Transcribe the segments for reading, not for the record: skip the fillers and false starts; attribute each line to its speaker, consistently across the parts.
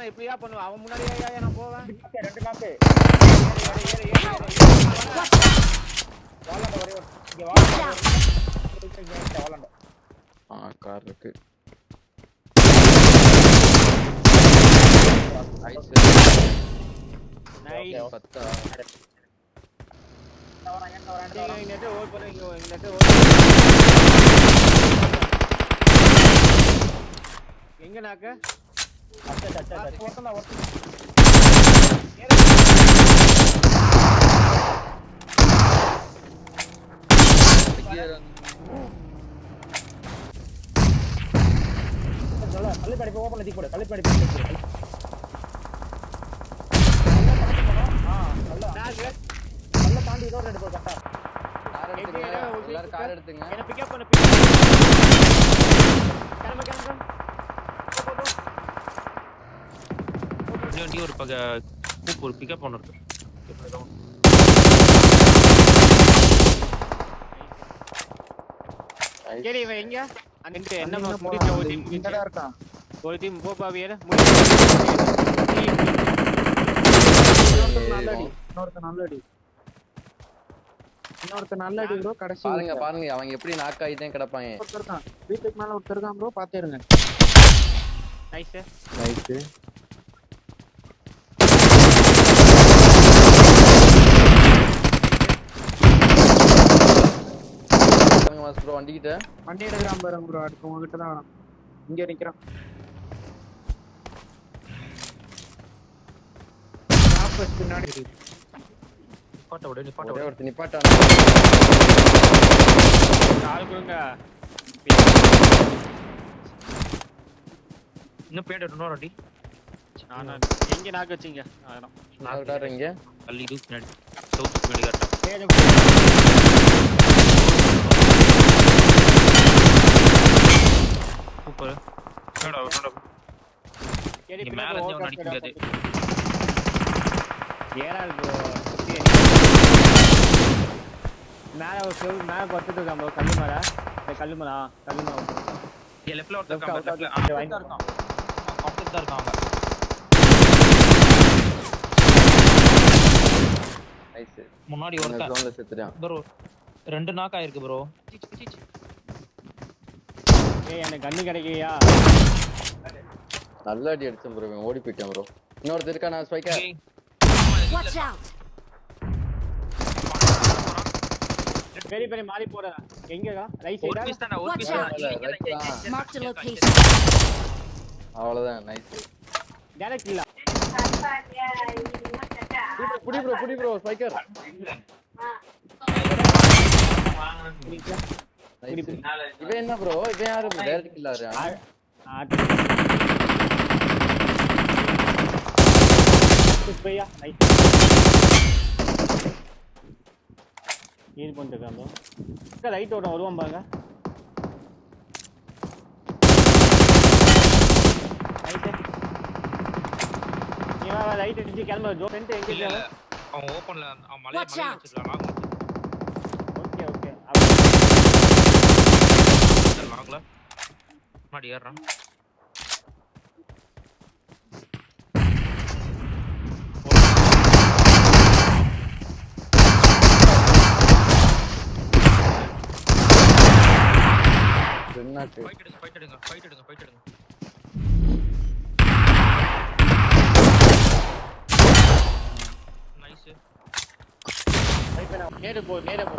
Speaker 1: நான் எப்படியா பண்ணுவேன் அவன் முன்னாடியே நான் போவேன்
Speaker 2: 2 நாக்கு வாலண்ட ஒரே இங்க வாலண்ட
Speaker 3: கார் இருக்கு நைஸ்
Speaker 1: நைஸ்
Speaker 3: பத்தா
Speaker 1: வரேன் நெட் ஹோல்ட் பண்ணுங்க நெட் எங்க நாக்க
Speaker 2: அச்சா ஒருத்தன் கல்லுப்படி போ ஓபன்ல தீ போடு கல்லுப்படி போ நல்லா தாண்டி இதோ ரெண்டு போய் கட்டா
Speaker 3: கார் எடுத்துங்க எல்லாரும் கார் எடுத்துங்க
Speaker 1: என்ன பிக்கப் பண்ணு கிளம்பு
Speaker 4: வண்டி ஒரு கூப் ஒரு பிக்கப் ஒன்று இருக்கு
Speaker 1: கேடி இவன் எங்க அங்க என்ன முடிச்ச ஒரு டீம்
Speaker 2: இங்கடா இருக்கான்
Speaker 1: ஒரு டீம் போபாவியல
Speaker 2: இன்னொருத்த நல்ல அடி ப்ரோ கடைசி
Speaker 3: பாருங்க அவங்க எப்படி நாக் ஆயிட்டே கிடப்பாங்க
Speaker 2: ஒருத்தர் இருக்கான் வீட்டுக்கு மேல ஒருத்தர் இருக்கான் ப்ரோ பாத்தேருங்க
Speaker 1: நைஸ்
Speaker 3: ப்ரோ வண்டி எடுக்கறான்
Speaker 2: பாருங்க ப்ரோ அடுத்து உங்ககிட்ட தான் வேணும் இங்க நிக்கறான் வாபஸ் பின்னாடி
Speaker 3: நிப்பாட்ட
Speaker 1: கால் கொடுங்க
Speaker 4: இன்னும் பேட் இன்னொரு அடி
Speaker 1: நான் எங்க நாக்க வச்சீங்க
Speaker 3: நான் இங்க
Speaker 4: அள்ளி இது பின்னாடி சவுத் பின்னாடி கரெக்டா சூப்பர் என்னடா
Speaker 1: கேடி
Speaker 4: மேல இருந்து அவன் அடிக்க முடியாது
Speaker 1: ஏறா ப்ரோ மேல ஒரு ஃப்ளோர் மேல படுத்துட்டு இருக்கான் ப்ரோ கல்லு மேல
Speaker 4: ஏ லெஃப்ட்ல ஒருத்தர் இருக்கான் லெஃப்ட்ல இருக்கான் ஒருத்தர் தான் இருக்கான்
Speaker 3: நைஸ்
Speaker 4: முன்னாடி ஒருத்தன்
Speaker 3: ஜோன்ல செத்துறான்
Speaker 4: ப்ரோ 2 நாக் ஆயிருக்கு ப்ரோ
Speaker 1: ஏய் எனக்கு கன்னு கிடைக்கலையா
Speaker 3: நல்ல அடி அடிச்சேன் ப்ரோ ஓடி போயிட்டேன் ப்ரோ இன்னொருத்தர் இருக்கா நான் ஸ்பைக்கர்
Speaker 5: Watch out!
Speaker 1: பெரிய மாறி போறா எங்கடா ரைட்
Speaker 4: ஒரு
Speaker 1: சைடா
Speaker 4: பீஸ் தான் ஒரு பீஸ் தான்
Speaker 5: Mark the location.
Speaker 3: அவ்வளவுதான் நைஸ்
Speaker 1: டைரக்ட் இல்ல
Speaker 3: புடி ப்ரோ ஸ்பைக்கர் இவன் என்ன ப்ரோ இவன் யாரு டைரக்ட் கில்லர்
Speaker 1: பையா நைஸ் ஹீல் பண்ணிட்டு ப்ரோ ரைட் ஓட வருவான் பாருங்க ரைட் ரைட் அடிச்சு கிளம்ப ஜோ ஃப்ரண்ட் எங்க
Speaker 4: இல்ல அவன் ஓபன்ல அவன் மலைய வச்சிரலாம்
Speaker 1: ஓகே ஓகே
Speaker 4: லாக்ல மாடி ஏறறான்
Speaker 3: ரென்னாக்கு
Speaker 4: ஃபைட் எடுங்க நைஸ்
Speaker 1: ஃபைட் பண்ண நேரே போ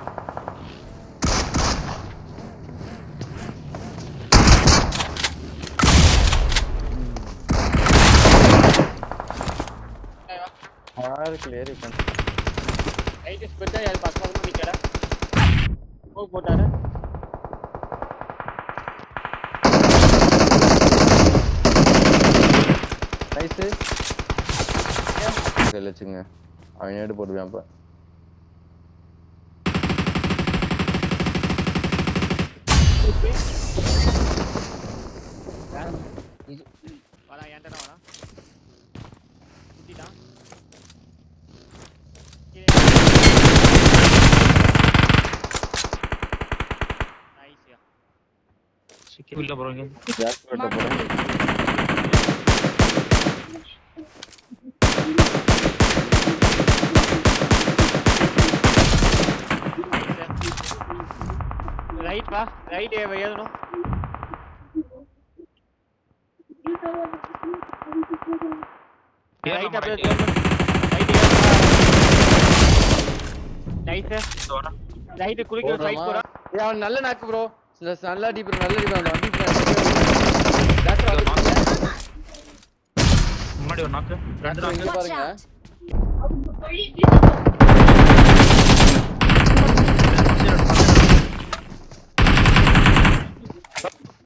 Speaker 3: யாரு கிளியர் பண்ண
Speaker 1: ரைட் ஸ்பெட்டா யார் பக்கமா நிக்கடா போட்டாரு
Speaker 3: நைஸ் லட்சுங்க அவன் ஏடு போடுவான் அப்ப
Speaker 1: வாடா ஏன்டா வாடா குட்டிடா நைஸ்யா
Speaker 4: சிக்கில போறீங்க
Speaker 3: ஜாஸ்தி போட போறேன்
Speaker 1: வா ரைட் ஏறணும் ரைட் அப்படியே ரைட் நைஸ் ரைட் குளிக்கிற ஃபைட் போறா
Speaker 3: ஏய் அவன் நல்ல நாக்கு ப்ரோ நல்ல அடி ப்ரோ நல்ல அடி அந்த வண்டி
Speaker 4: முன்னாடி ஒரு நாக்கு ரெண்டு
Speaker 3: இங்க
Speaker 5: Watch
Speaker 3: பாருங்க
Speaker 5: out!